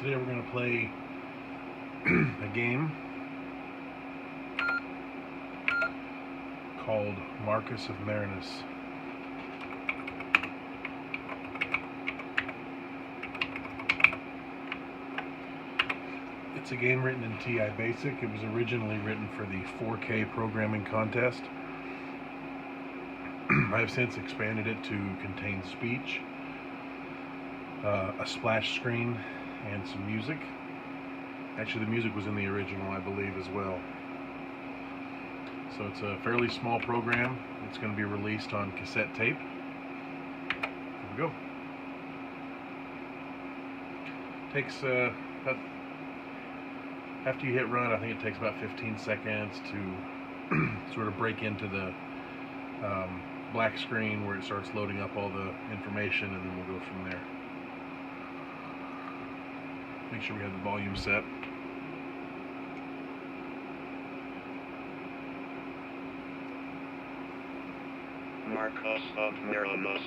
Today we're going to play a game called Markus of Marinus. It's a game written in TI Basic. It was originally written for the 4K programming contest. I have since expanded it to contain speech, a splash screen, and some music. Actually, the music was in the original, I believe, as well. So it's a fairly small program. It's going to be released on cassette tape. Here we go. Takes about, after you hit run, I think it takes about 15 seconds to sort of break into the black screen where it starts loading up all the information, and then we'll go from there. Make sure we have the volume set. Markus of Marinus.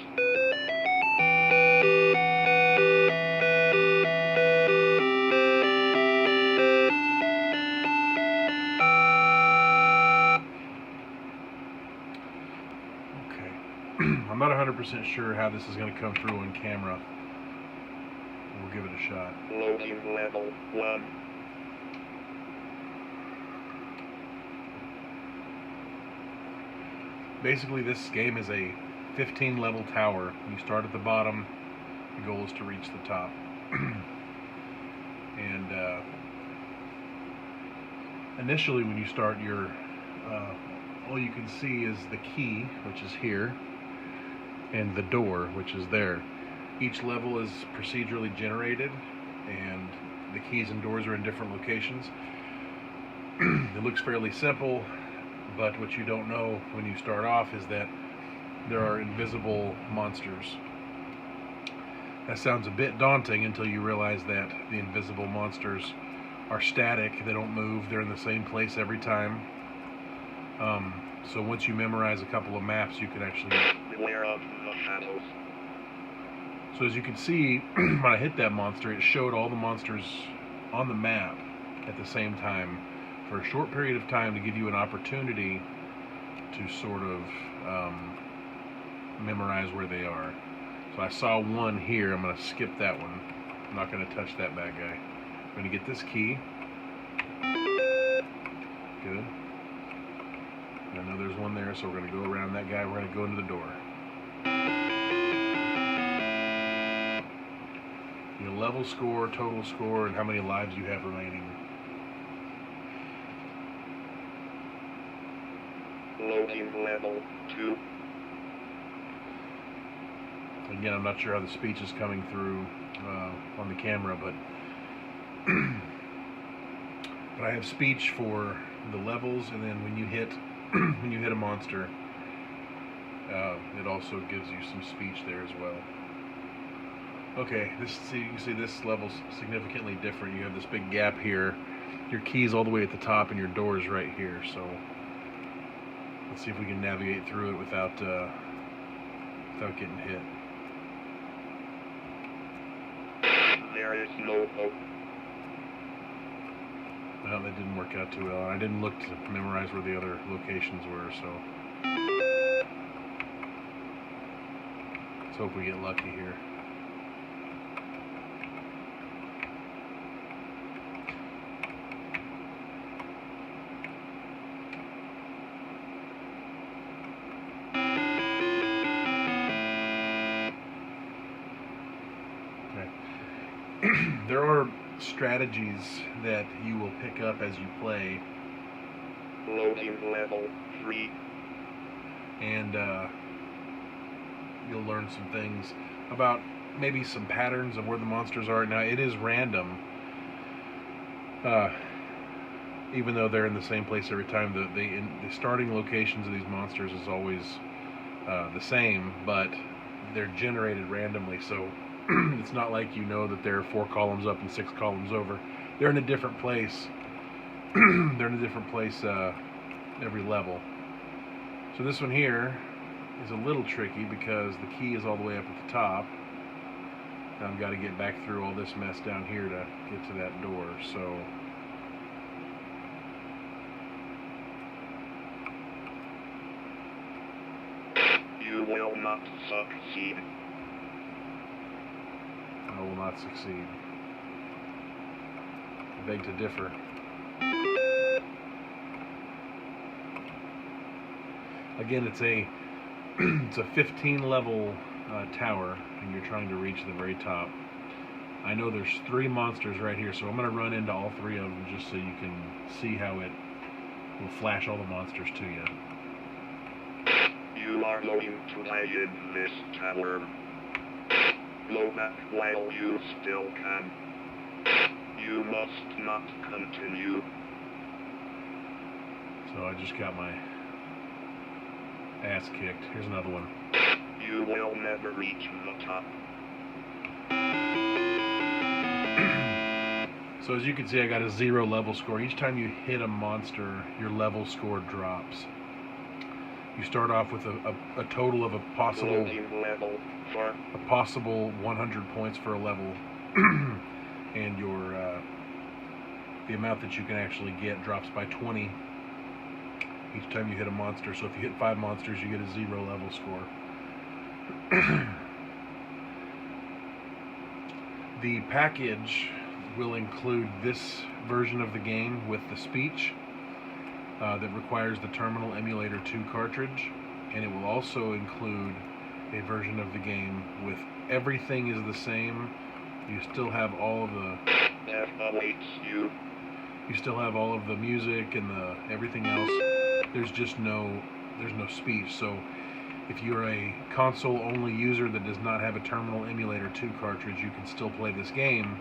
Okay. I'm not 100% sure how this is going to come through on camera. We'll give it a shot. Loading level 1. Basically, this game is a 15-level tower. You start at the bottom. The goal is to reach the top. And initially, when you start, all you can see is the key, which is here, and the door, which is there. Each level is procedurally generated, and the keys and doors are in different locations. It looks fairly simple, but what you don't know when you start off is that there are invisible monsters. That sounds a bit daunting until you realize that the invisible monsters are static. They don't move. They're in the same place every time. So once you memorize a couple of maps, you can actually... Beware of the shadows. So as you can see, when I hit that monster, it showed all the monsters on the map at the same time for a short period of time to give you an opportunity to sort of memorize where they are. So I saw one here. I'm going to skip that one. I'm not going to touch that bad guy. I'm going to get this key. Good. I know there's one there, so we're going to go around that guy. We're going to go into the door. Your level score, total score, and how many lives you have remaining. Loading level 2. Again, I'm not sure how the speech is coming through on the camera, but I have speech for the levels, and then when you hit a monster, it also gives you some speech there as well. Okay, you can see this level's significantly different. You have this big gap here. Your key's all the way at the top, and your door is right here. So let's see if we can navigate through it without getting hit. There is no hope. Well, that didn't work out too well. I didn't look to memorize where the other locations were, so let's hope we get lucky here. There are strategies that you will pick up as you play. Loading level 3. And you'll learn some things about maybe some patterns of where the monsters are. Now, it is random. Even though they're in the same place every time, the starting locations of these monsters is always the same, but they're generated randomly. So it's not like you know that they're 4 columns up and 6 columns over. They're in a different place. They're in a different place every level. So this one here is a little tricky because the key is all the way up at the top. Now I've got to get back through all this mess down here to get to that door, so You will not succeed. I will not succeed. I beg to differ. Again, it's a it's a 15 level tower, and you're trying to reach the very top. I know there's 3 monsters right here, so I'm going to run into all 3 of them just so you can see how it will flash all the monsters to you. You are going to die in this tower. Go back while you still can. You must not continue. So I just got my ass kicked. Here's another one. You will never reach the top. So as you can see, I got a 0 level score. Each time you hit a monster, your level score drops. You start off with a total of a possible Level 4. a possible 100 points for a level, and your the amount that you can actually get drops by 20 each time you hit a monster. So if you hit 5 monsters, you get a 0 level score. The package will include this version of the game with the speech that requires the Terminal Emulator II cartridge, and it will also include a version of the game with everything is the same. You still have all of the Death awaits you. you still have all of the music and the everything else. There's no speech. So if you're a console only user that does not have a Terminal Emulator 2 cartridge, you can still play this game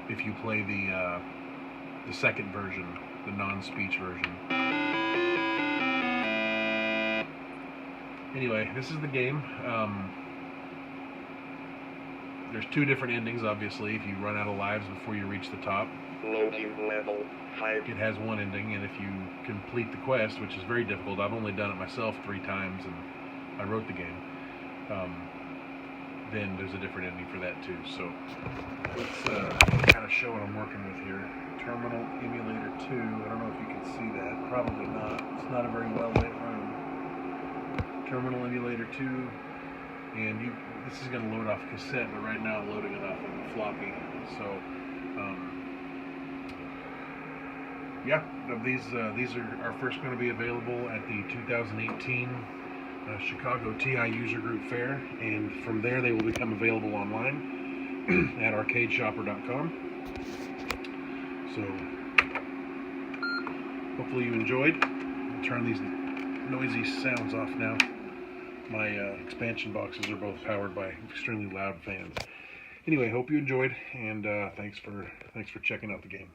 if you play the second version, the non-speech version. Anyway, this is the game. There's 2 different endings, obviously. If you run out of lives before you reach the top, Loading level 5. it has one ending, and if you complete the quest, which is very difficult, I've only done it myself 3 times, and I wrote the game, then there's a different ending for that too. So let's kind of show what I'm working with here. Terminal Emulator 2, I don't know if you can see that, probably not. It's not a very well lit room. Terminal Emulator 2, and this is going to load off cassette, but right now I'm loading it off of a floppy. So yeah, these are first going to be available at the 2018 Chicago TI User Group Fair, and from there they will become available online at arcadeshopper.com. So hopefully you enjoyed. I'll turn these noisy sounds off now. My expansion boxes are both powered by extremely loud fans. Anyway, hope you enjoyed, and thanks for checking out the game.